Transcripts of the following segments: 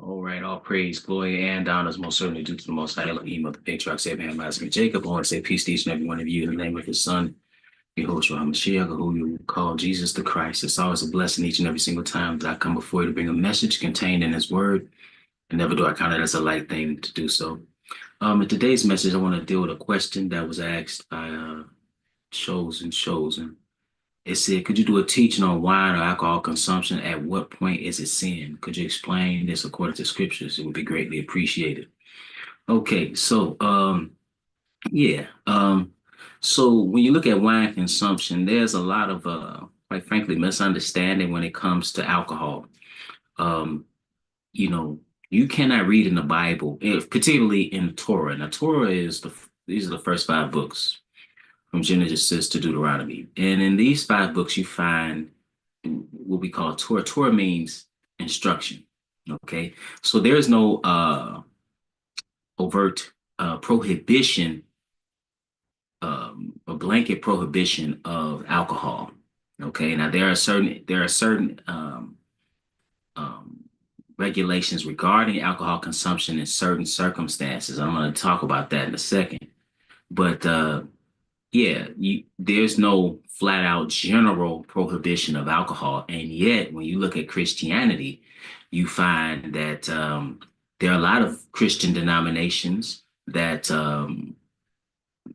All right, all praise, glory, and honor is most certainly due to the Most High Elohim of the patriarchs Abraham, Isaac, and Jacob. I want to say peace to each and every one of you in the name of His Son, Yahushua HaMashiach, who you call Jesus the Christ. It's always a blessing each and every single time that I come before you to bring a message contained in His Word, and never do I count it as a light thing to do so. In today's message, I want to deal with a question that was asked by Chosen. It said, could you do a teaching on wine or alcohol consumption? At what point is it sin? Could you explain this according to scriptures? It would be greatly appreciated. Okay, yeah. So when you look at wine consumption, there's a lot of quite frankly, misunderstanding when it comes to alcohol. Um, you know, you cannot read in the Bible, particularly in the Torah. And the Torah is these are the first five books from Genesis to Deuteronomy. And in these five books, you find what we call Torah. Torah means instruction. Okay. So there's no overt prohibition, a blanket prohibition of alcohol. Okay. Now there are certain um, regulations regarding alcohol consumption in certain circumstances. I'm going to talk about that in a second. But yeah, there's no flat out general prohibition of alcohol. And yet, when you look at Christianity, you find that there are a lot of Christian denominations that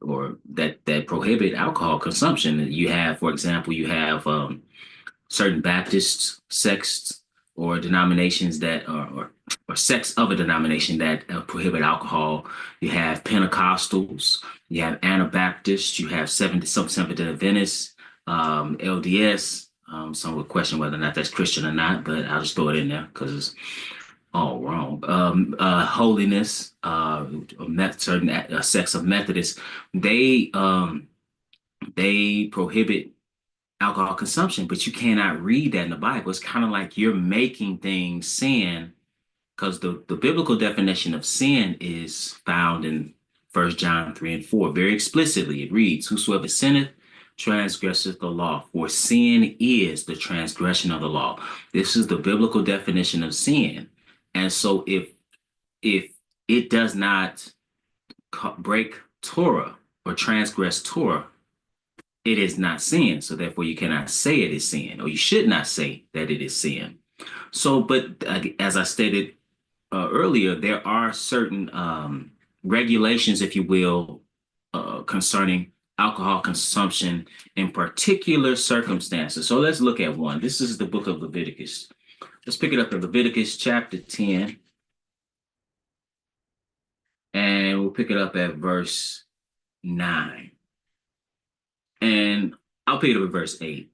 that prohibit alcohol consumption. You have, for example, you have certain Baptist sects or denominations that or sects of a denomination that prohibit alcohol. You have Pentecostals, you have Anabaptists, you have some Seventh-day Adventists, LDS. Some would question whether or not that's Christian or not, but I'll just throw it in there because it's all wrong. Holiness, certain sects of Methodists, they they prohibit alcohol consumption, but you cannot read that in the Bible. It's kind of like you're making things sin because the biblical definition of sin is found in 1 John 3 and 4. Very explicitly, it reads, whosoever sinneth transgresseth the law, for sin is the transgression of the law. This is the biblical definition of sin. And so if it does not break Torah or transgress Torah, it is not sin. So therefore, you cannot say it is sin, or you should not say that it is sin. So, but as I stated earlier, there are certain regulations, if you will, concerning alcohol consumption in particular circumstances. So let's look at one. This is the book of Leviticus. Let's pick it up in Leviticus chapter 10, and we'll pick it up at verse 9. And I'll pick it up at verse 8.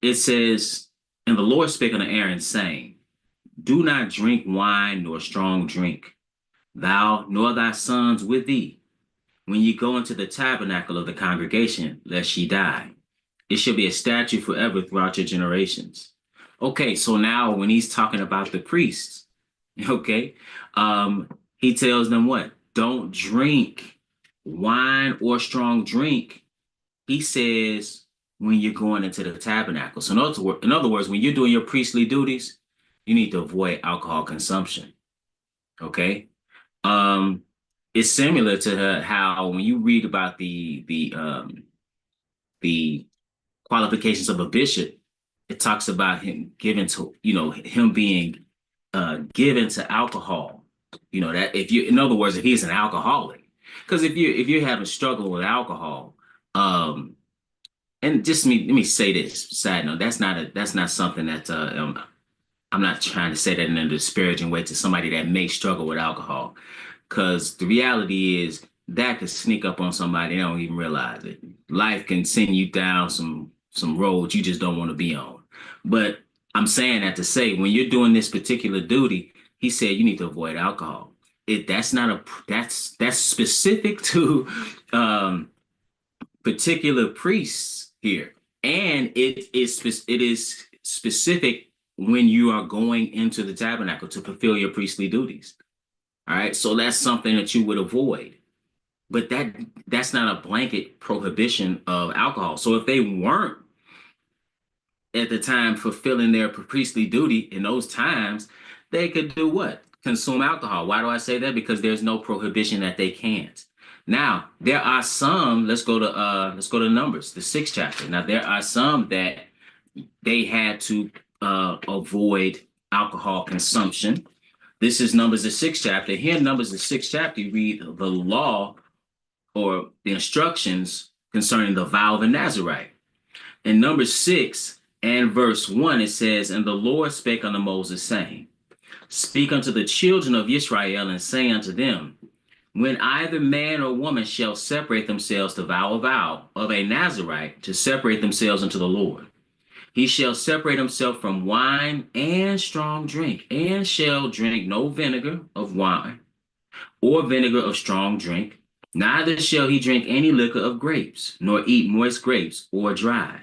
It says, and the Lord spake unto Aaron, saying, do not drink wine nor strong drink, thou nor thy sons with thee, when ye go into the tabernacle of the congregation, lest ye die. It shall be a statute forever throughout your generations. Okay, so now when he's talking about the priests, okay, he tells them what? Don't drink wine or strong drink. He says when you're going into the tabernacle. So in other words, when you're doing your priestly duties, you need to avoid alcohol consumption. Okay. It's similar to how when you read about the qualifications of a bishop, it talks about him given to, him being given to alcohol. That if you, in other words, if he's an alcoholic, because if you're having struggle with alcohol, and just let me say this side note, that's not something that I'm not trying to say that in a disparaging way to somebody that may struggle with alcohol, because the reality is that could sneak up on somebody and don't even realize it. Life can send you down some roads you just don't want to be on. But I'm saying that to say when you're doing this particular duty, he said you need to avoid alcohol. That's specific to particular priests here, and it is specific when you are going into the tabernacle to fulfill your priestly duties. All right, so that's something that you would avoid, but that's not a blanket prohibition of alcohol. So if they weren't at the time fulfilling their priestly duty in those times, they could do what? Consume alcohol. Why do I say that? Because there's no prohibition that they can't. Now, there are some, let's go to Numbers, the sixth chapter. Now there are some that they had to avoid alcohol consumption. This is Numbers the sixth chapter. Here in Numbers the sixth chapter, you read the law or the instructions concerning the vow of a Nazarite. In Numbers 6 and verse 1, it says, And the Lord spake unto Moses, saying, Speak unto the children of Israel, and say unto them, When either man or woman shall separate themselves to vow a vow of a Nazarite, to separate themselves unto the Lord, he shall separate himself from wine and strong drink, and shall drink no vinegar of wine or vinegar of strong drink, neither shall he drink any liquor of grapes, nor eat moist grapes or dry.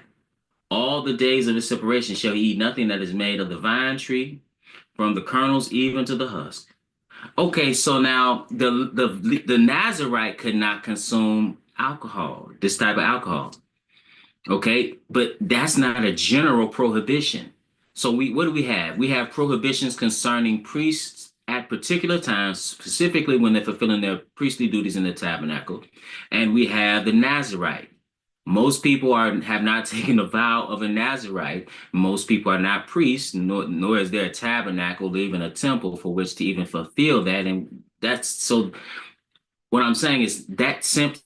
All the days of his separation shall he eat nothing that is made of the vine tree, from the kernels even to the husk. Okay, so now the Nazarite could not consume alcohol, this type of alcohol. Okay, but that's not a general prohibition. So what do we have? We have prohibitions concerning priests at particular times, specifically when they're fulfilling their priestly duties in the tabernacle. And we have the Nazarite. Most people have not taken the vow of a Nazarite. Most people are not priests, nor is there a tabernacle or even a temple for which to even fulfill that. And that's so what I'm saying is that simply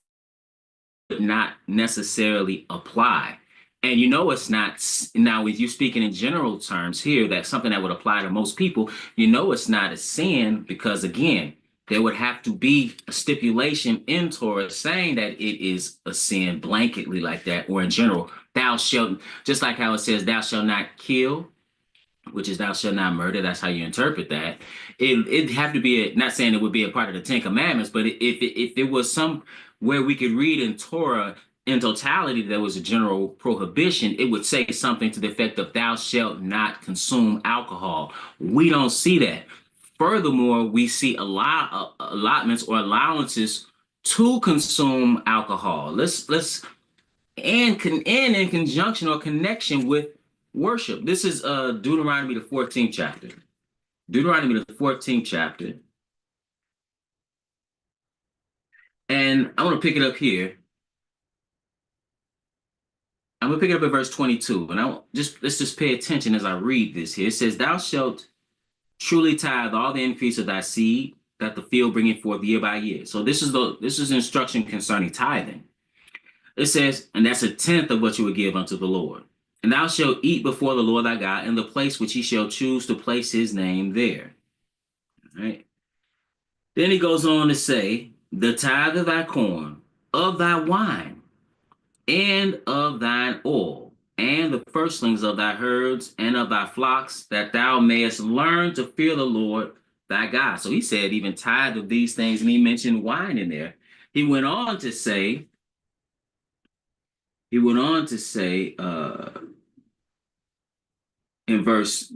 would not necessarily apply. And you know it's not now with you speaking in general terms here, that's something that would apply to most people. You know it's not a sin because again, there would have to be a stipulation in Torah saying that it is a sin blanketly like that, or in general, thou shalt, just like how it says, thou shalt not kill, which is thou shalt not murder. That's how you interpret that. It'd have to be not saying it would be a part of the Ten Commandments, but if it was some where we could read in Torah in totality there was a general prohibition, it would say something to the effect of thou shalt not consume alcohol. We don't see that. Furthermore, we see a lot of allotments or allowances to consume alcohol. Let's and in conjunction or connection with worship. This is Deuteronomy the 14th chapter. Deuteronomy the 14th chapter. And I'm going to pick it up here. I'm going to pick it up at verse 22. And let's just pay attention as I read this here. It says, Thou shalt truly tithe all the increase of thy seed that the field bringeth forth year by year. So this is instruction concerning tithing. It says, and that's a tenth of what you would give unto the Lord. And thou shalt eat before the Lord thy God in the place which he shall choose to place his name there. All right. Then he goes on to say, the tithe of thy corn, of thy wine, and of thine oil, and the firstlings of thy herds and of thy flocks, that thou mayest learn to fear the Lord thy God. So he said even tithe of these things, and he mentioned wine in there. He went on to say, in verse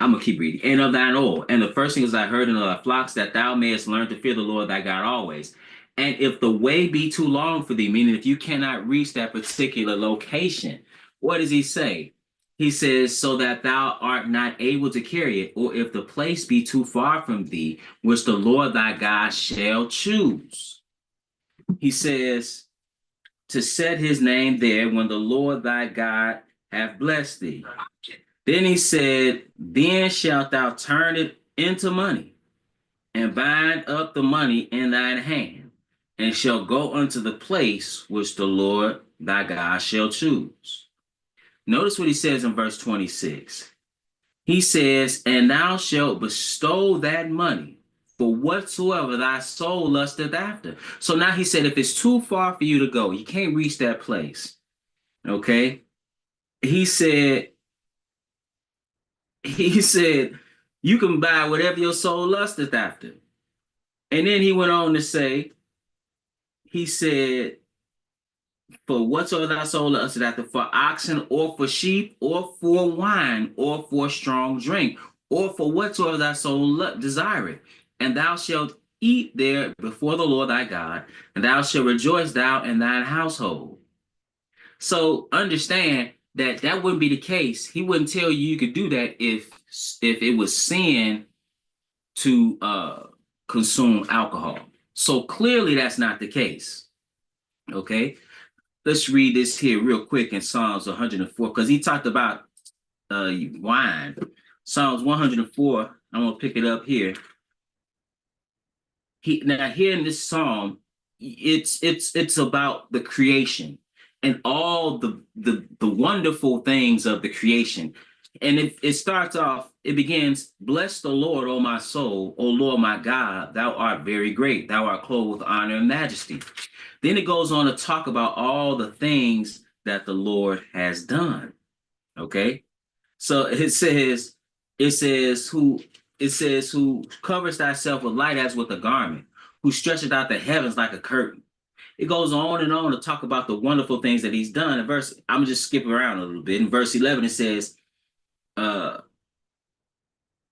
I'm gonna keep reading. And of thine oil, and the first things I heard in thy flocks, that thou mayest learn to fear the Lord thy God always. And if the way be too long for thee, meaning if you cannot reach that particular location, what does he say? He says, so that thou art not able to carry it, or if the place be too far from thee, which the Lord thy God shall choose. He says, to set his name there when the Lord thy God hath blessed thee. Then he said, then shalt thou turn it into money, and bind up the money in thine hand, and shall go unto the place which the Lord thy God shall choose. Notice what he says in verse 26. He says, and thou shalt bestow that money for whatsoever thy soul lusteth after. So now he said, if it's too far for you to go, you can't reach that place. Okay. He said, you can buy whatever your soul lusteth after. And then he went on to say, he said, for whatsoever thy soul lusteth after, for oxen or for sheep or for wine or for strong drink, or for whatsoever thy soul desireth. And thou shalt eat there before the Lord thy God, and thou shalt rejoice thou and thine household. So understand, that wouldn't be the case. He wouldn't tell you could do that if it was sin to consume alcohol. So clearly that's not the case. Okay, let's read this here real quick in Psalms 104 because he talked about wine. Psalms 104. I'm gonna pick it up here. Now here in this psalm, it's about the creation and all the wonderful things of the creation. And it starts off, it begins, bless the Lord, O my soul, O Lord my God, thou art very great, thou art clothed with honor and majesty. Then it goes on to talk about all the things that the Lord has done. Okay. So it says who covers thyself with light as with a garment, who stretches out the heavens like a curtain. It goes on and on to talk about the wonderful things that he's done. In verse, I'm just skipping around a little bit. In verse 11, uh,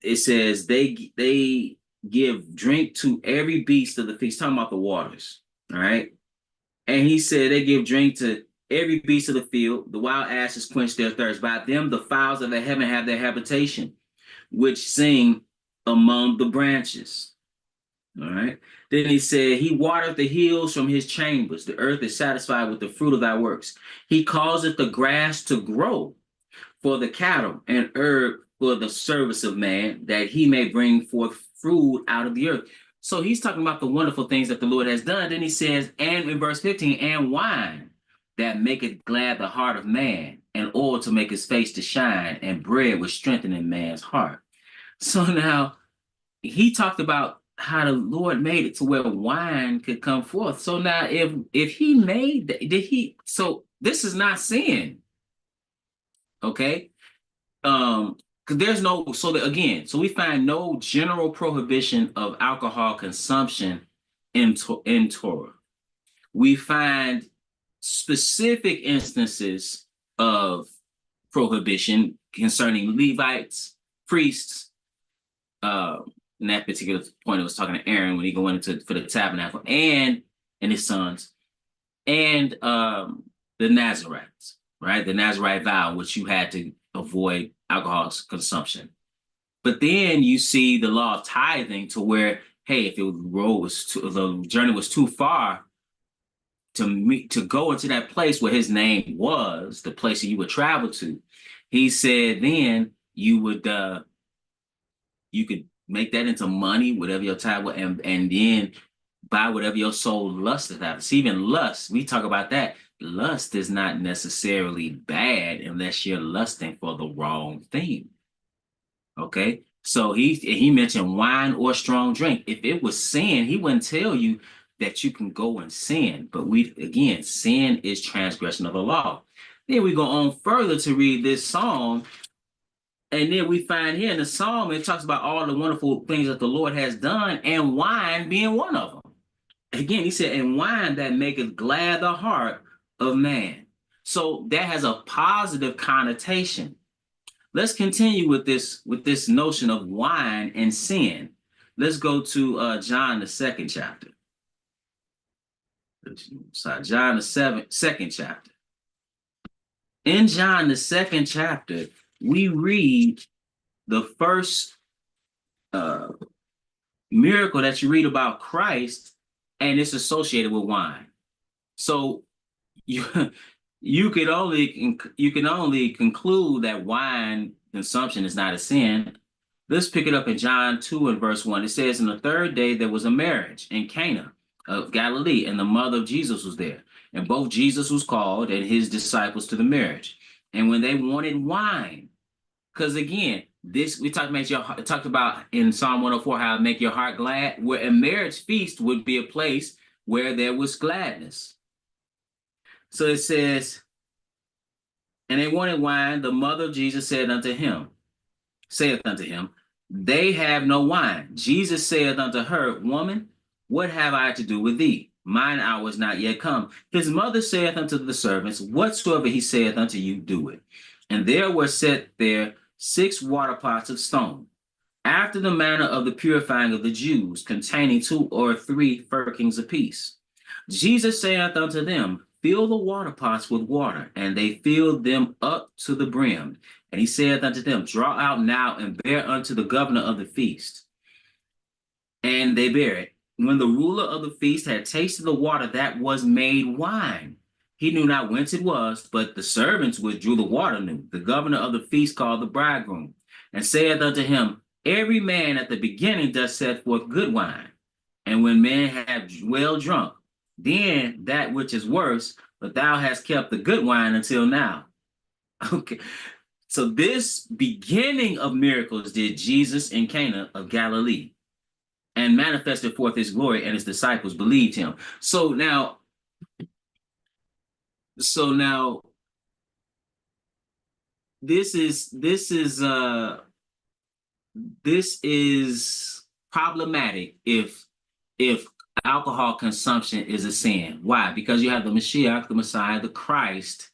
it says they give drink to every beast of the feast. Talking about the waters, all right. And he said they give drink to every beast of the field. The wild asses quench their thirst. By them the fowls of the heaven have their habitation, which sing among the branches. All right. Then he said, he watereth the hills from his chambers. The earth is satisfied with the fruit of thy works. He causeth the grass to grow for the cattle and herb for the service of man, that he may bring forth food out of the earth. So he's talking about the wonderful things that the Lord has done. Then he says, and in verse 15, and wine that maketh glad the heart of man, and oil to make his face to shine, and bread which strengtheneth man's heart. So now he talked about how the Lord made it to where wine could come forth. So now if he made that, did he, so this is not sin. Okay. Because there's no, so that, again, so we find no general prohibition of alcohol consumption in Torah. We find specific instances of prohibition concerning Levites, priests. In that particular point, I was talking to Aaron when he went into for the tabernacle and his sons, and the Nazarites, right? The Nazarite vow, which you had to avoid alcohol consumption. But then you see the law of tithing to where, hey, if the journey was too far to go into that place where his name was, the place that you would travel to, he said then you could make that into money, whatever your tithe was, and then buy whatever your soul lusted after. See, even lust, we talk about that. Lust is not necessarily bad unless you're lusting for the wrong thing. Okay, so he mentioned wine or strong drink. If it was sin, he wouldn't tell you that you can go and sin. But sin is transgression of the law. Then we go on further to read this psalm. And then we find here in the psalm, it talks about all the wonderful things that the Lord has done, and wine being one of them. Again, he said, and wine that maketh glad the heart of man. So that has a positive connotation. Let's continue with this notion of wine and sin. Let's go to John the second chapter. Sorry, John the second chapter. In John the second chapter, we read the first miracle that you read about Christ, and it's associated with wine. So you can only conclude that wine consumption is not a sin. Let's pick it up in John 2 and verse 1. It says, "In the third day there was a marriage in Cana of Galilee, and the mother of Jesus was there. And both Jesus was called and his disciples to the marriage. And when they wanted wine," because again, this we talked about in Psalm 104 how to make your heart glad, where a marriage feast would be a place where there was gladness. So it says, and they wanted wine, the mother of Jesus saith unto him, they have no wine. Jesus saith unto her, Woman, what have I to do with thee? Mine hour is not yet come. His mother saith unto the servants, Whatsoever he saith unto you, do it. And there were set there 6 water pots of stone, after the manner of the purifying of the Jews, containing 2 or 3 firkins apiece. Jesus saith unto them, fill the water pots with water, and they filled them up to the brim. And he said unto them, draw out now and bear unto the governor of the feast. And they bare it. When the ruler of the feast had tasted the water that was made wine, he knew not whence it was, but the servants which drew the water knew. The governor of the feast called the bridegroom, and saith unto him, every man at the beginning does set forth good wine, and when men have well drunk, then that which is worse, but thou hast kept the good wine until now. Okay. So this beginning of miracles did Jesus in Cana of Galilee, and manifested forth his glory, and his disciples believed him. So now this is problematic if alcohol consumption is a sin. Why? Because you have the Mashiach, the Messiah, the Christ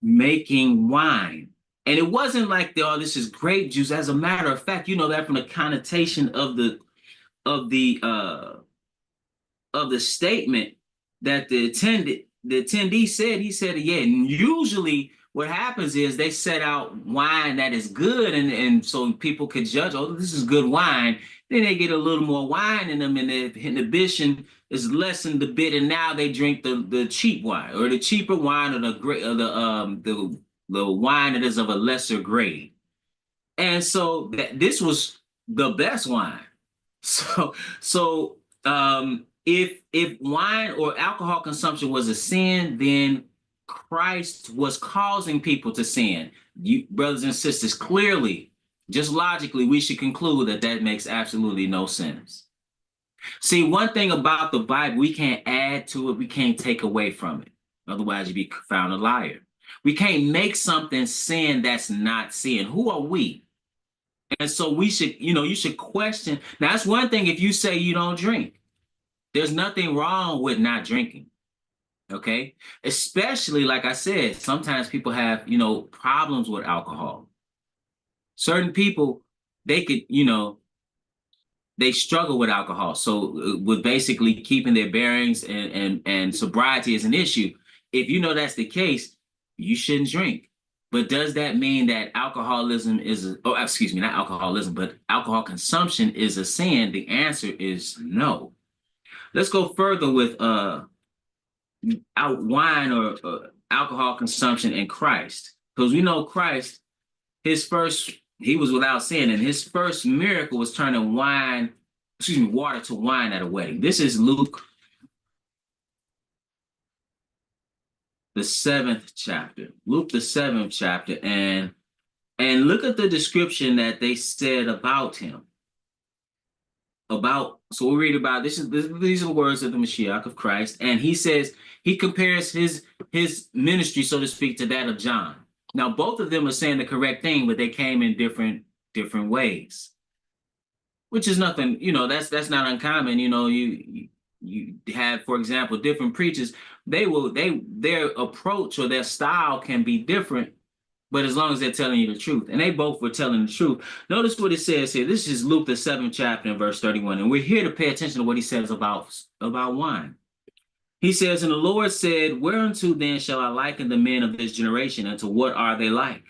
making wine. And it wasn't like, oh, this is grape juice. As a matter of fact, you know that from the connotation of the statement that the attendee said. He said, yeah, and usually what happens is they set out wine that is good, and so people could judge, oh, this is good wine. Then they get a little more wine in them, and the inhibition is lessened a bit, and now they drink the cheap wine, or the cheaper wine, or the wine that is of a lesser grade. And so this was the best wine. So if wine or alcohol consumption was a sin, then Christ was causing people to sin. You brothers and sisters, clearly, just logically, we should conclude that that makes absolutely no sense. See, one thing about the Bible, we can't add to it, we can't take away from it. Otherwise, you'd be found a liar. We can't make something sin that's not sin. Who are we? And so we should, you should question. Now, that's one thing if you say you don't drink. There's nothing wrong with not drinking. Okay? Especially, like I said, sometimes people have, problems with alcohol. Certain people, they could, they struggle with alcohol. So with basically keeping their bearings and sobriety is an issue. If you know that's the case, you shouldn't drink. But does that mean that alcoholism is, not alcoholism, but alcohol consumption is a sin? The answer is no. Let's go further with wine or alcohol consumption in Christ. Because we know Christ, he was without sin, and his first miracle was turning water to wine at a wedding. This is Luke, the 7th chapter. Luke, the 7th chapter, and look at the description that they said about him. So we read about these are the words of the Mashiach of Christ, and he says he compares his ministry, so to speak, to that of John. Now, both of them are saying the correct thing, but they came in different ways, which is nothing. That's not uncommon. You have, for example, different preachers. Their approach or their style can be different, but as long as they're telling you the truth, and they both were telling the truth. Notice what it says here. This is Luke, the 7th chapter, and verse 31, and we're here to pay attention to what he says about wine. He says, and the Lord said, whereunto then shall I liken the men of this generation, and to what are they like?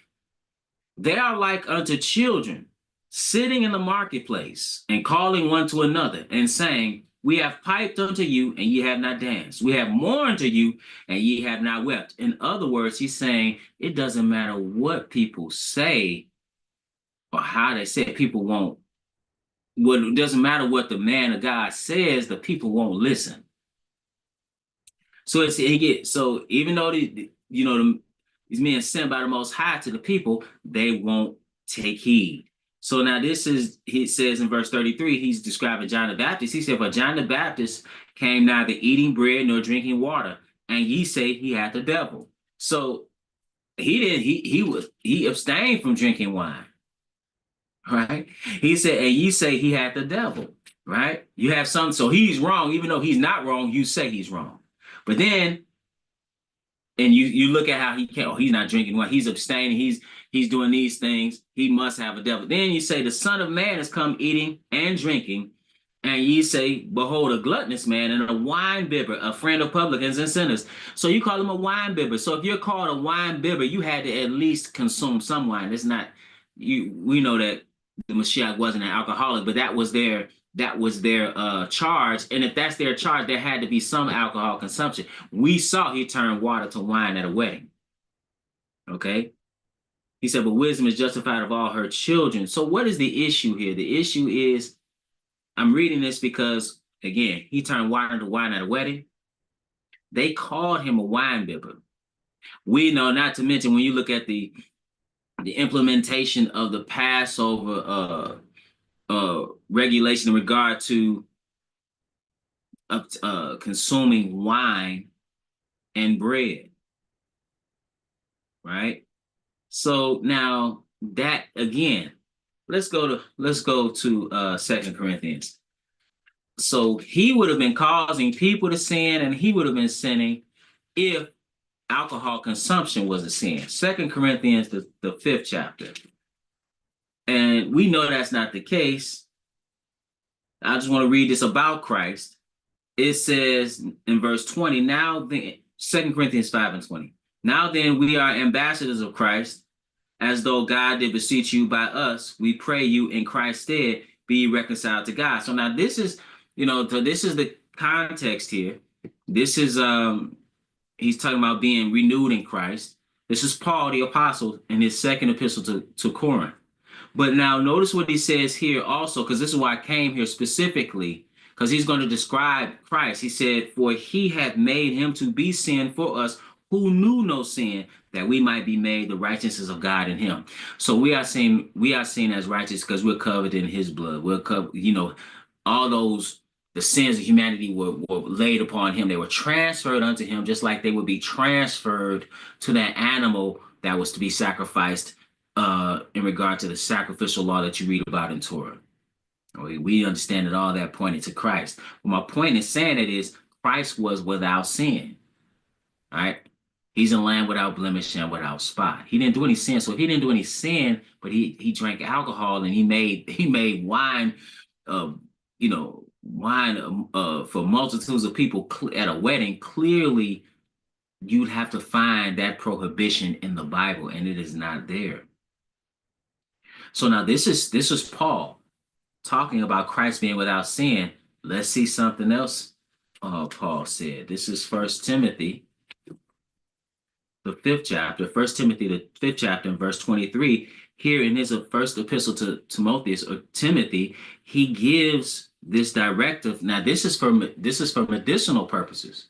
They are like unto children, sitting in the marketplace, and calling one to another, and saying, we have piped unto you, and ye have not danced. We have mourned to you, and ye have not wept. In other words, he's saying it doesn't matter what people say or how they say it, people won't. It doesn't matter what the man of God says, the people won't listen. So so even though these men sent by the Most High to the people, they won't take heed. So now he says in verse 33, he's describing John the Baptist. He said, but John the Baptist came neither eating bread nor drinking water, and ye say he had the devil. So he abstained from drinking wine. Right? He said, and ye say he had the devil. Right? You have some, so he's wrong, even though he's not wrong, you say he's wrong. But then, and you look at how he's not drinking wine, he's abstaining, he's doing these things, he must have a devil. Then you say the Son of Man has come eating and drinking, And ye say, behold, a gluttonous man and a wine bibber, a friend of publicans and sinners. So you call him a wine bibber. So if you're called a wine bibber, you had to at least consume some wine. It's not you. We know that the Mashiach wasn't an alcoholic, but that was their charge. And if that's their charge, there had to be some alcohol consumption. We saw he turned water to wine at a wedding. Okay. He said, but wisdom is justified of all her children. So what is the issue here? The issue is I'm reading this because, again, he turned water into wine at a wedding. They called him a wine bibber. We know, not to mention, when you look at the implementation of the Passover regulation in regard to consuming wine and bread, right? So now that again, let's go to 2 Corinthians. So he would have been causing people to sin, and he would have been sinning if alcohol consumption was a sin. 2 Corinthians, the fifth chapter. And we know that's not the case. I just want to read this about Christ. It says in verse 20, now then, 2 Corinthians 5 and 20. Now then, we are ambassadors of Christ, as though God did beseech you by us. We pray you in Christ's stead, be reconciled to God. So now this is, so this is the context here. This is he's talking about being renewed in Christ. This is Paul the apostle in his second epistle to Corinth. But now notice what he says here also, because this is why I came here specifically, because he's going to describe Christ. He said, for he hath made him to be sin for us who knew no sin, that we might be made the righteousness of God in him. So we are seen as righteous because we're covered in his blood. We're covered, all those the sins of humanity were laid upon him. They were transferred unto him, just like they would be transferred to that animal that was to be sacrificed in regard to the sacrificial law that you read about in Torah. We understand that all that pointed to Christ. But my point in saying it is Christ was without sin. All right. He's a lamb without blemish and without spot. He didn't do any sin. So he didn't do any sin, but he drank alcohol and he made wine, wine for multitudes of people at a wedding. Clearly, you'd have to find that prohibition in the Bible, and it is not there. So now this is Paul talking about Christ being without sin. Let's see something else Paul said. This is 1 Timothy, the fifth chapter, 1 Timothy, the fifth chapter, in verse 23. Here in his first epistle to Timotheus or Timothy, he gives this directive. Now, this is for medicinal purposes,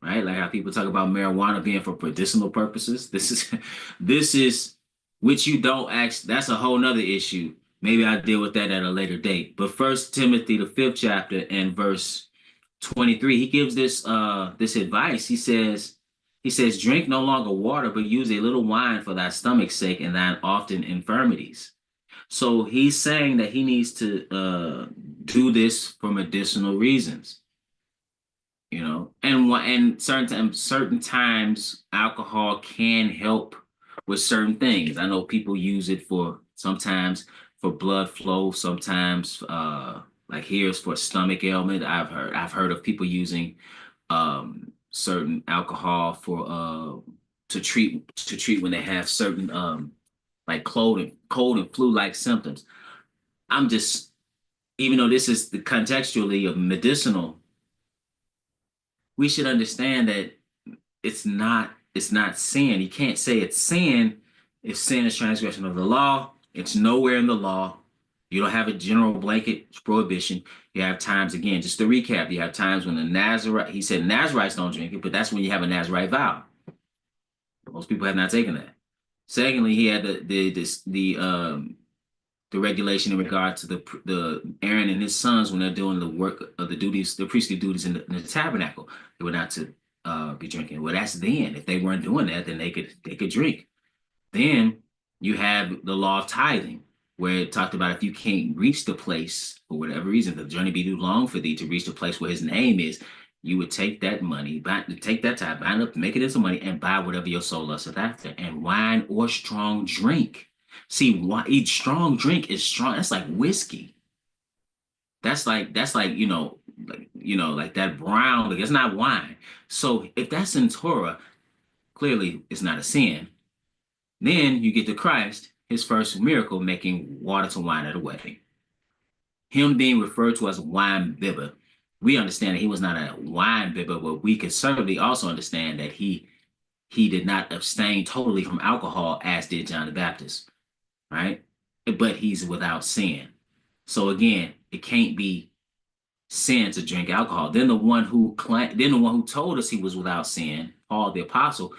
right? Like how people talk about marijuana being for medicinal purposes. This is which you don't ask. That's a whole nother issue. Maybe I'll deal with that at a later date. But 1 Timothy, the fifth chapter, and verse 23, he gives this advice. He says, drink no longer water, but use a little wine for thy stomach's sake and thine often infirmities. So he's saying that he needs to do this for medicinal reasons, and certain times alcohol can help with certain things. I know people use it sometimes for blood flow, sometimes like here's for stomach ailment. I've heard of people using certain alcohol for to treat when they have certain like cold and flu-like symptoms. I'm just, even though this is the contextually of medicinal, we should understand that it's not sin. You can't say it's sin if sin is transgression of the law. It's nowhere in the law. You don't have a general blanket prohibition. You have times, again, just to recap, you have times when he said Nazarites don't drink it, but that's when you have a Nazarite vow. Most people have not taken that. Secondly, he had the regulation in regard to the Aaron and his sons when they're doing the work of the priestly duties in the tabernacle. They were not to be drinking. Well, that's then. If they weren't doing that, then they could drink. Then you have the law of tithing, where it talked about if you can't reach the place for whatever reason, the journey be too long for thee to reach the place where his name is, you would take that money, take that tithe, bind up, make it into money, and buy whatever your soul lusteth after, and wine or strong drink. See, each strong drink is strong. That's like whiskey. That's like like that brown. Like it's not wine. So if that's in Torah, clearly it's not a sin. Then you get to Christ, his first miracle, making water to wine at a wedding. Him being referred to as a wine bibber, we understand that he was not a wine bibber, but we can certainly also understand that he did not abstain totally from alcohol as did John the Baptist, right? But he's without sin. So again, it can't be sin to drink alcohol. Then the one who told us he was without sin, Paul the apostle,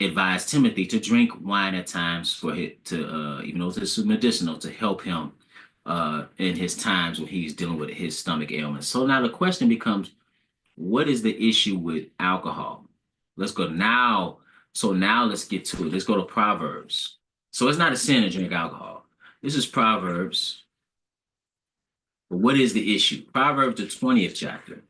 advised Timothy to drink wine at times for it to even though it's medicinal to help him in his times when he's dealing with his stomach ailments. So now the question becomes, what is the issue with alcohol? Let's go now. So now let's get to it. Let's go to Proverbs. So it's not a sin to drink alcohol. This is Proverbs. But what is the issue? Proverbs, the 20th chapter.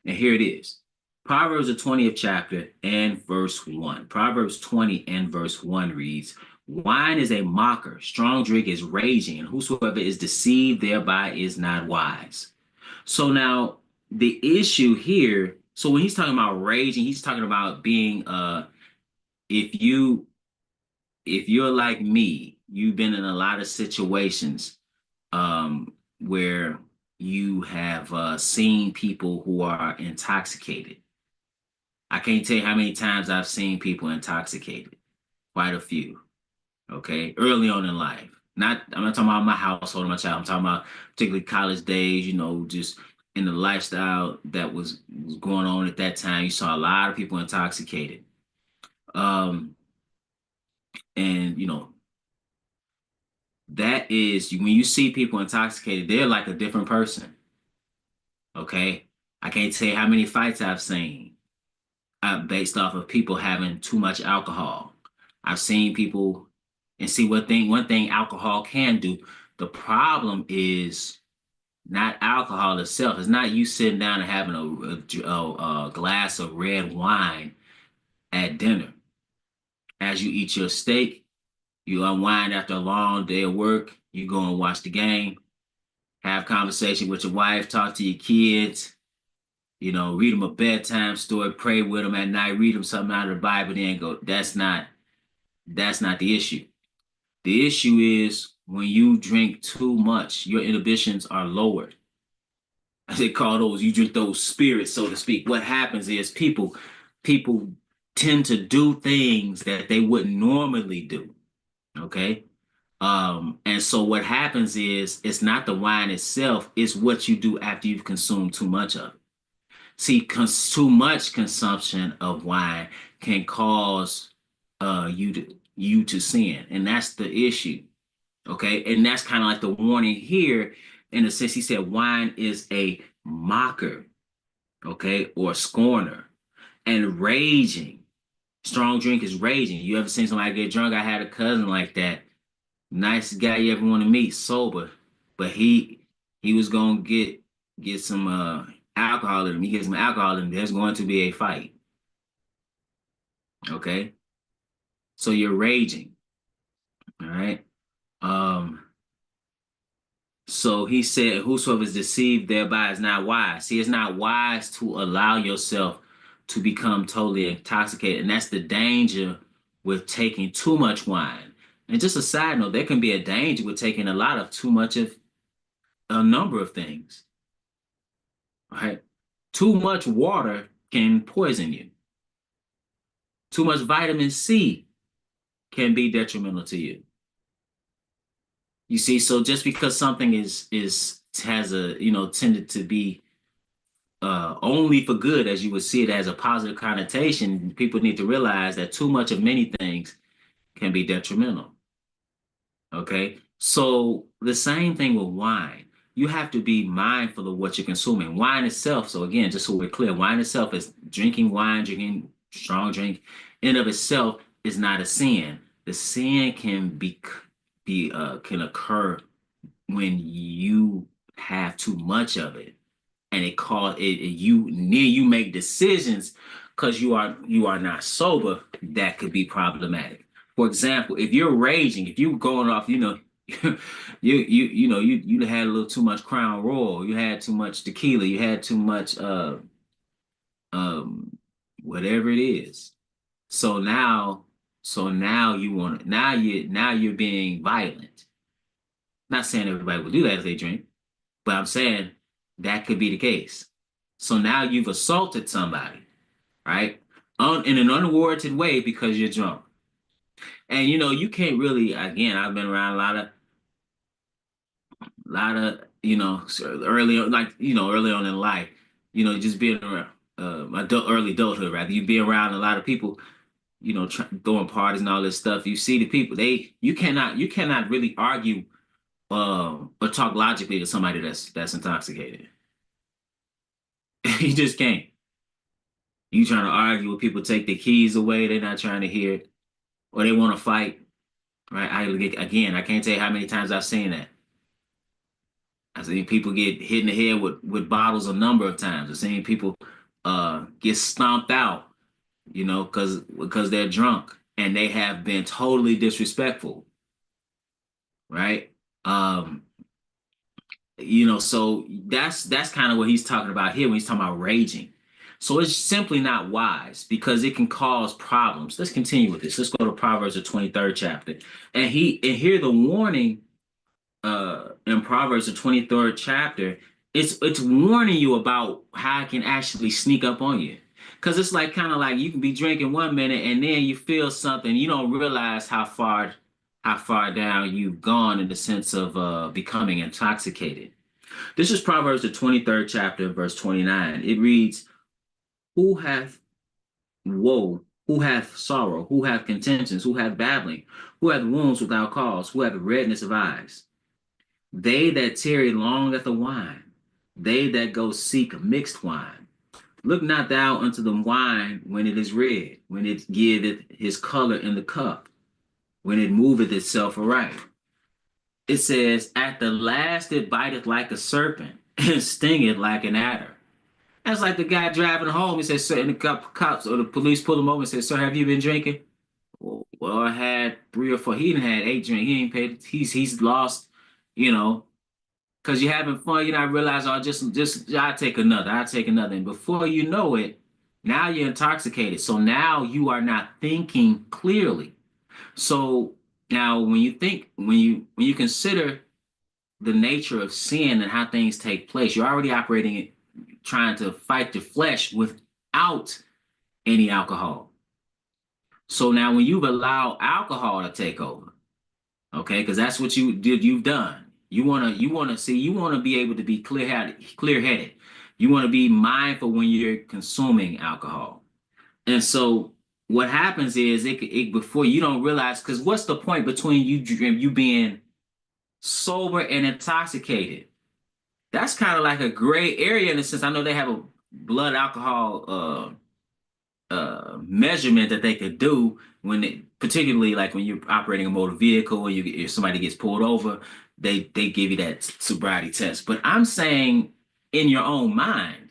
And here it is. Proverbs, the 20th chapter and verse 1. Proverbs 20 and verse 1 reads, wine is a mocker, strong drink is raging, and whosoever is deceived thereby is not wise. So now the issue here, so when he's talking about raging, he's talking about being if you if you're like me, you've been in a lot of situations where you have seen people who are intoxicated. I can't tell you how many times I've seen people intoxicated. Quite a few. Okay, early on in life. I'm not talking about my household, my child. I'm talking about particularly college days. Just in the lifestyle that was going on at that time. You saw a lot of people intoxicated. And that is when you see people intoxicated, they're like a different person. Okay, I can't tell you how many fights I've seen based off of people having too much alcohol. I've seen people and see one thing alcohol can do. The problem is not alcohol itself. It's not you sitting down and having a glass of red wine at dinner. As you eat your steak, you unwind after a long day of work, you go and watch the game, have conversation with your wife, talk to your kids, read them a bedtime story, pray with them at night, read them something out of the Bible, then go. That's not the issue. The issue is when you drink too much, your inhibitions are lowered. They call those, you drink those spirits, so to speak. What happens is people tend to do things that they wouldn't normally do. Okay. And so what happens is it's not the wine itself, it's what you do after you've consumed too much of it. See, too much consumption of wine can cause you to sin, and that's the issue. Okay, and that's kind of like the warning here. In a sense, he said wine is a mocker, okay, or a scorner, and raging. Strong drink is raging. You ever seen somebody get drunk? I had a cousin like that. Nicest guy you ever want to meet, sober, but he was gonna get some alcohol in him. He gets some alcohol in him. There's going to be a fight. Okay, so you're raging. All right. Um, so he said, whosoever is deceived thereby is not wise. See, it's not wise to allow yourself to become totally intoxicated. And that's the danger with taking too much wine. And just a side note, there can be a danger with taking a lot of too much of a number of things. Right? Too much water can poison you. Too much vitamin C can be detrimental to you. You see, so just because something has a tended to be only for good, as you would see it as a positive connotation, people need to realize that too much of many things can be detrimental. Okay, so the same thing with wine. You have to be mindful of what you're consuming. Wine itself, so again, just so we're clear, wine itself is drinking wine, drinking strong drink, in of itself is not a sin. The sin can occur when you have too much of it, and you make decisions because you are not sober. That could be problematic. For example, if you're raging, if you're going off, if You had a little too much Crown Royal, you had too much tequila, you had too much um whatever it is. So now now you're being violent. Not saying everybody will do that if they drink, but I'm saying that could be the case. So now you've assaulted somebody, right? In an unwarranted way because you're drunk. And you can't really, again, I've been around a lot of, so early, like, early on in life, just being around, early adulthood, rather, you be around a lot of people, throwing parties and all this stuff. You see the people, you cannot really argue, or talk logically to somebody that's intoxicated. You just can't. You trying to argue with people, take their keys away, they're not trying to hear it, or they want to fight, right? Again, I can't tell you how many times I've seen that. I've seen people get hit in the head with bottles a number of times. I've seen people get stomped out, because they're drunk and they have been totally disrespectful, right? Um, so that's kind of what he's talking about here when he's talking about raging. So it's simply not wise because it can cause problems. Let's continue with this. Let's go to Proverbs, the 23rd chapter. And here the warning in Proverbs, the 23rd chapter, it's warning you about how it can actually sneak up on you. Because it's like kind of like you can be drinking 1 minute and then you feel something, you don't realize how far down you've gone in the sense of becoming intoxicated. This is Proverbs, the 23rd chapter, verse 29. It reads, Who hath woe, who hath sorrow, who hath contentions, who hath babbling, who hath wounds without cause, who hath redness of eyes? They that tarry long at the wine, they that go seek mixed wine. Look not thou unto the wine when it is red, when it giveth his color in the cup, when it moveth itself aright. It says, At the last it biteth like a serpent, and stingeth like an adder. That's like the guy driving home. He says, Sir, and the cops or the police pull him over and say, Sir, have you been drinking? Well, I had 3 or 4. He didn't had 8 drinks. He ain't paid. He's lost, you know, because you're having fun. You not realize, oh, just I'll take another. I'll take another. And before you know it, now you're intoxicated. So now you are not thinking clearly. So now when you consider the nature of sin and how things take place, you're already operating it, trying to fight the flesh without any alcohol. So now when you've allowed alcohol to take over, okay, because that's what you've done. You wanna be able to be clear headed. You want to be mindful when you're consuming alcohol. And so what happens is it before you don't realize, because what's the point between you being sober and intoxicated? That's kind of like a gray area in the sense I know they have a blood alcohol measurement that they could do particularly like when you're operating a motor vehicle or if somebody gets pulled over, they give you that sobriety test. But I'm saying in your own mind,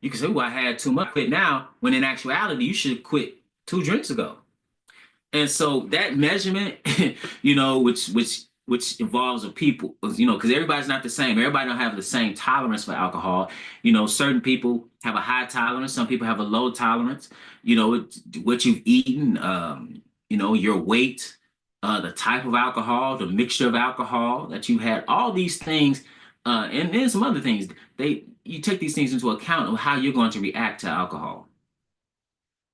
you can say, "Well, I had too much, quit now," when in actuality you should quit 2 drinks ago. And so that measurement, which involves a people, because everybody's not the same. Everybody don't have the same tolerance for alcohol. Certain people have a high tolerance. Some people have a low tolerance. What you've eaten, your weight, the type of alcohol, the mixture of alcohol that you had, all these things, and then some other things. You take these things into account of how you're going to react to alcohol.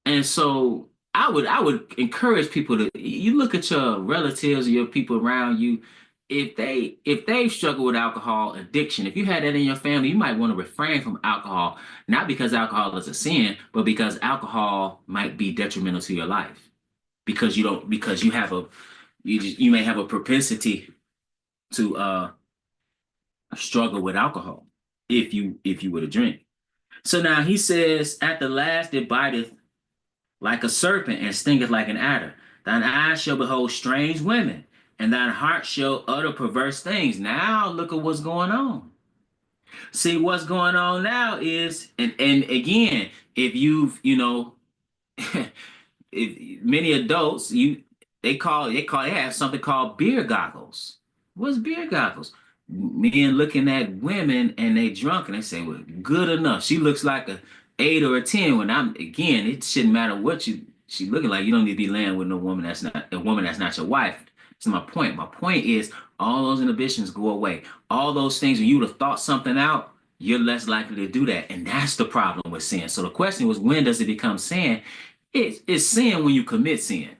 And so I would encourage people to you look at your relatives or your people around you. If they struggle with alcohol addiction, if you had that in your family, you might want to refrain from alcohol, not because alcohol is a sin, but because alcohol might be detrimental to your life. Because you may have a propensity to struggle with alcohol if you were to drink. So now he says, At the last it biteth like a serpent and stingeth like an adder. Thine eyes shall behold strange women, and thine heart shall utter perverse things. Now look at what's going on. See what's going on now is, and again, if you've many adults, they have something called beer goggles. What's beer goggles? Men looking at women and they drunk and they say, well, good enough. She looks like a 8 or a 10. When I'm again, it shouldn't matter what she looking like. You don't need to be laying with no woman that's not a woman that's not your wife. That's my point. My point is all those inhibitions go away. All those things when you would have thought something out, you're less likely to do that. And that's the problem with sin. So the question was, when does it become sin? It's sin when you commit sin.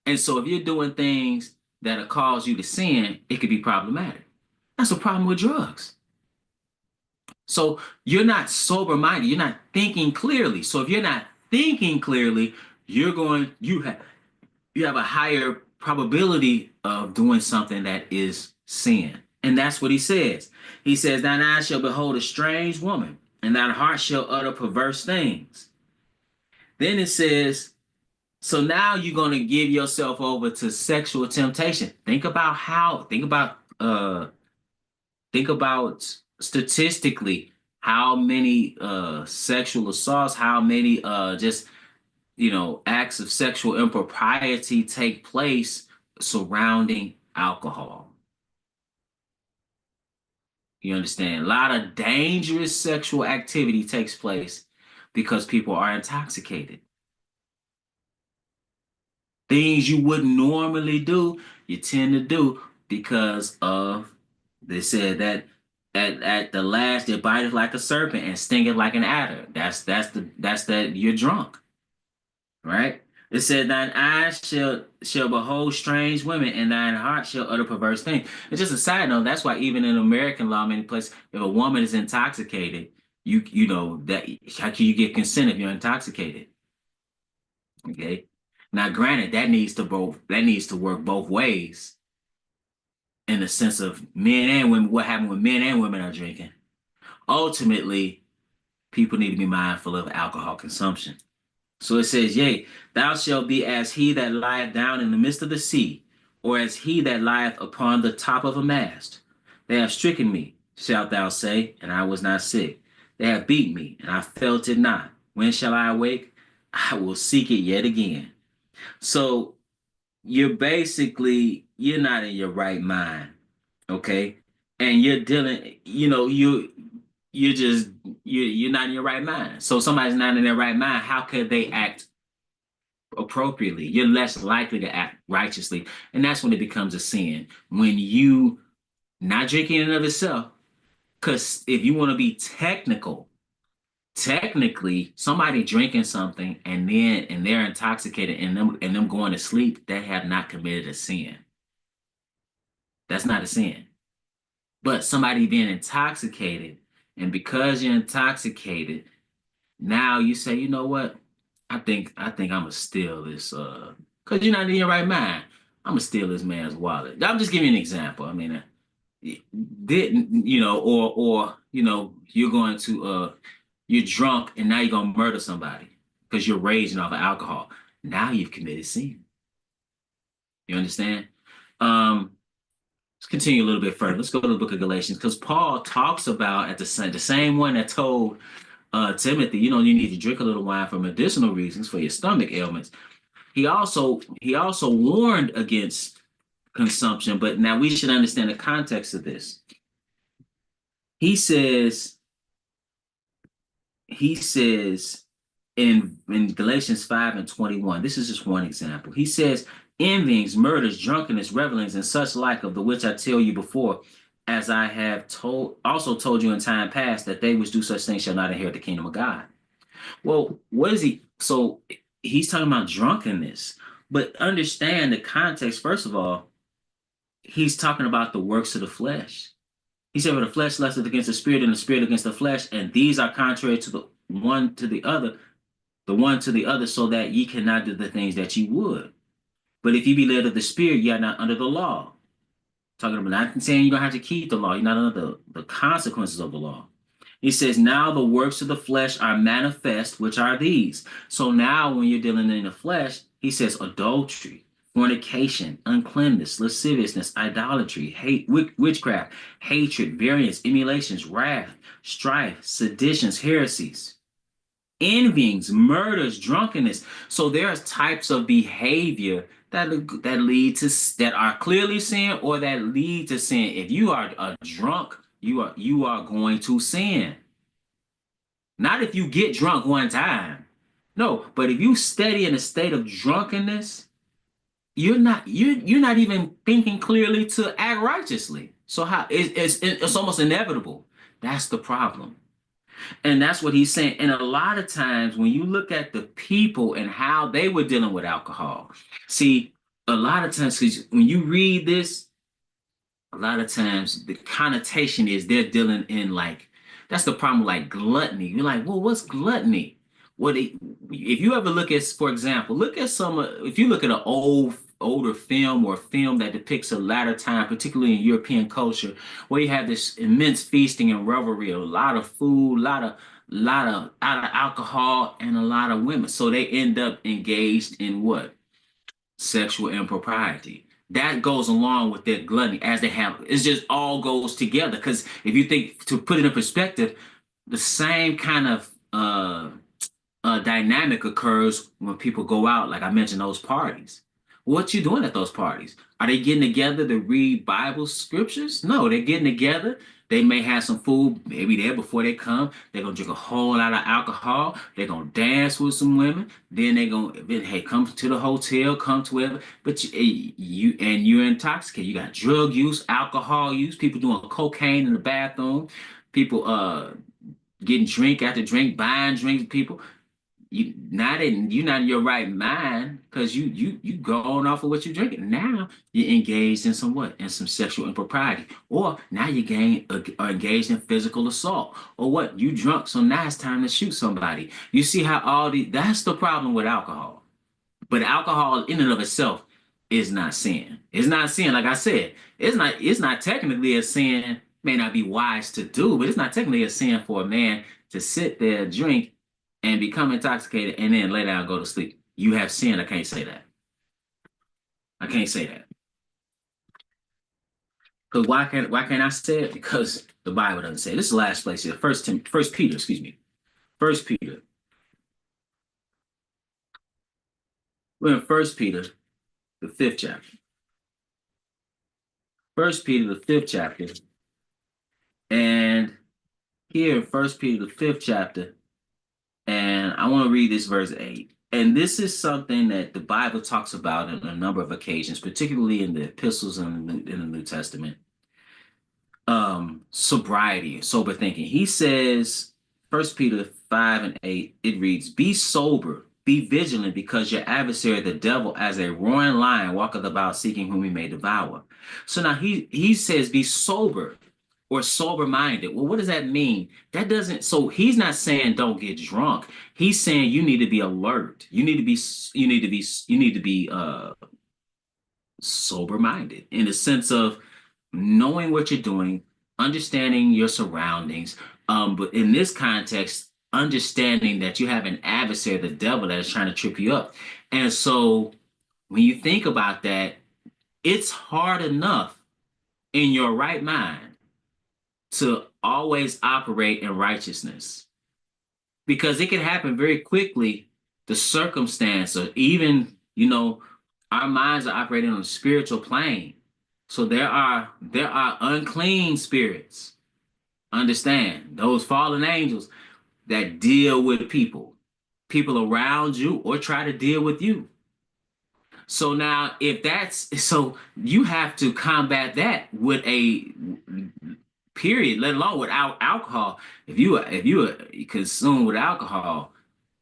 And so if you're doing things that'll cause you to sin, it could be problematic. That's a problem with drugs. So you're not sober minded. You're not thinking clearly. So if you're not thinking clearly, you have a higher probability of doing something that is sin. And that's what he says. He says, thine eyes shall behold a strange woman, and thine heart shall utter perverse things. Then it says, so now you're going to give yourself over to sexual temptation. Think about statistically how many sexual assaults, how many just acts of sexual impropriety take place surrounding alcohol. You understand? A lot of dangerous sexual activity takes place because people are intoxicated. Things you wouldn't normally do, you tend to do because of, they said that at the last it biteth like a serpent and stingeth like an adder. That's that you're drunk. Right? It said, thine eyes shall behold strange women, and thine heart shall utter perverse things. It's just a side note. That's why even in American law, many places, if a woman is intoxicated, you know that how can you get consent if you're intoxicated? Okay. Now, granted, that needs to work both ways in the sense of men and women. What happened when men and women are drinking? Ultimately, people need to be mindful of alcohol consumption. So it says, yea, thou shalt be as he that lieth down in the midst of the sea, or as he that lieth upon the top of a mast. They have stricken me, shalt thou say, and I was not sick. They have beat me, and I felt it not. When shall I awake? I will seek it yet again. So you're not in your right mind, okay? And you're dealing, you're just you're not in your right mind. So somebody's not in their right mind, how could they act appropriately? You're less likely to act righteously. And that's when it becomes a sin. When you not drinking in and of itself, because if you want to be technically somebody drinking something and they're intoxicated and them going to sleep, they have not committed a sin. That's not a sin. But somebody being intoxicated, and because you're intoxicated, now you say, you know what? I think I'm gonna steal this because you're not in your right mind. I'm gonna steal this man's wallet. I'm just giving you an example. I mean, didn't or you're going to you're drunk and now you're gonna murder somebody because you're raging off of alcohol. Now you've committed sin. You understand? Let's continue a little bit further. Let's go to the book of Galatians because Paul talks about at the same one that told Timothy, you need to drink a little wine for medicinal reasons for your stomach ailments. He also warned against consumption, but now we should understand the context of this. He says in Galatians 5:21, this is just one example. He says, envyings, murders, drunkenness, revelings, and such like, of the which I tell you before, as I have also told you in time past, that they which do such things shall not inherit the kingdom of God. Well, what is he? So he's talking about drunkenness, but understand the context. First of all, he's talking about the works of the flesh. He said, "For the flesh lusteth against the spirit, and the spirit against the flesh, and these are contrary to the one to the other, so that ye cannot do the things that ye would. But if ye be led of the spirit, ye are not under the law." Talking about not saying you don't have to keep the law. You're not under the consequences of the law. He says, now the works of the flesh are manifest, which are these. So now when you're dealing in the flesh, he says adultery, fornication, uncleanness, lasciviousness, idolatry, hate, witchcraft, hatred, variance, emulations, wrath, strife, seditions, heresies, envyings, murders, drunkenness. So there's types of behavior that lead to that are clearly sin or that lead to sin. If you are a drunk, you are going to sin. Not if you get drunk one time. No, but if you steady in a state of drunkenness, you're not even thinking clearly to act righteously. So how it's almost inevitable. That's the problem. And that's what he's saying. And a lot of times when you look at the people and how they were dealing with alcohol, see, a lot of times, because when you read this, a lot of times the connotation is they're dealing in like that's the problem like gluttony. You're like, well, what's gluttony? What it, if you ever look at, for example, look at some if you look at an older film or a film that depicts a latter time, particularly in European culture, where you have this immense feasting and revelry, a lot of food, lot of alcohol, and a lot of women. So they end up engaged in what? Sexual impropriety. That goes along with their gluttony as they have. It just all goes together. Because if you think to put it in perspective, the same kind of dynamic occurs when people go out, like I mentioned, those parties. What you doing at those parties? Are they getting together to read Bible scriptures? No, they're getting together. They may have some food maybe there before they come. They're gonna drink a whole lot of alcohol. They're gonna dance with some women. Then they're gonna hey come to the hotel, come to wherever. But you're intoxicated. You got drug use, alcohol use. People doing cocaine in the bathroom. People getting drink after drink, buying drinks. People you're not in your right mind because you going off of what you're drinking. Now you're engaged in some what? In some sexual impropriety. Or now are engaged in physical assault. Or what? You drunk, so now it's time to shoot somebody. You see how that's the problem with alcohol. But alcohol in and of itself is not sin. It's not sin. Like I said, it's not technically a sin, may not be wise to do, but it's not technically a sin for a man to sit there, drink, and become intoxicated and then lay down and go to sleep. You have sinned. I can't say that. I can't say that. Because why can't I say it? Because the Bible doesn't say it. This is the last place here. First Peter, excuse me. First Peter. We're in First Peter, the fifth chapter. First Peter, the fifth chapter. And here in First Peter, the fifth chapter, and I want to read this verse 8. And this is something that the Bible talks about on a number of occasions, particularly in the epistles in the New Testament. Sobriety, sober thinking. He says, First Peter 5 and 8, it reads, be sober, be vigilant, because your adversary, the devil, as a roaring lion, walketh about seeking whom he may devour. So now he says, be sober or sober minded. Well, what does that mean? That doesn't, so he's not saying don't get drunk. He's saying you need to be alert. You need to be sober minded in the sense of knowing what you're doing, understanding your surroundings. But in this context, understanding that you have an adversary, the devil, that is trying to trip you up. And so when you think about that, it's hard enough in your right mind to always operate in righteousness because it can happen very quickly. The circumstance, or even, our minds are operating on a spiritual plane. So there are unclean spirits. Understand those fallen angels that deal with people around you or try to deal with you. So now if that's so you have to combat that with a period, let alone without alcohol. If you consume with alcohol,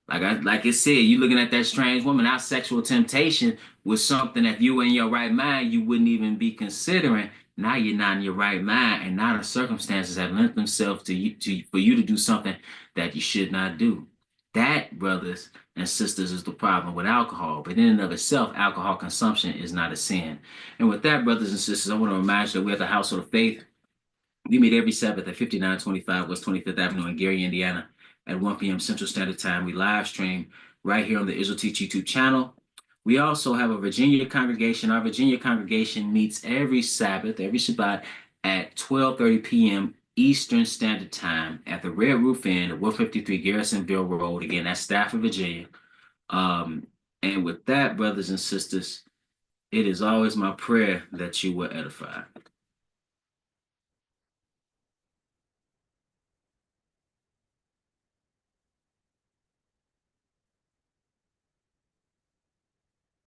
like it said, you looking at that strange woman, our sexual temptation was something that you in your right mind, you wouldn't even be considering. Now you're not in your right mind, and now the circumstances have lent themselves for you to do something that you should not do. That, brothers and sisters, is the problem with alcohol. But in and of itself, alcohol consumption is not a sin. And with that, brothers and sisters, I want to remind you that we're at the Household of Faith. We meet every Sabbath at 5925 West 25th Avenue in Gary, Indiana at 1 p.m. Central Standard Time. We live stream right here on the Israel Teach YouTube channel. We also have a Virginia congregation. Our Virginia congregation meets every Sabbath, every Shabbat at 12:30 p.m. Eastern Standard Time at the Red Roof Inn, 153 Garrisonville Road. Again, that's Stafford, Virginia. Um, and with that, brothers and sisters, it is always my prayer that you were edified.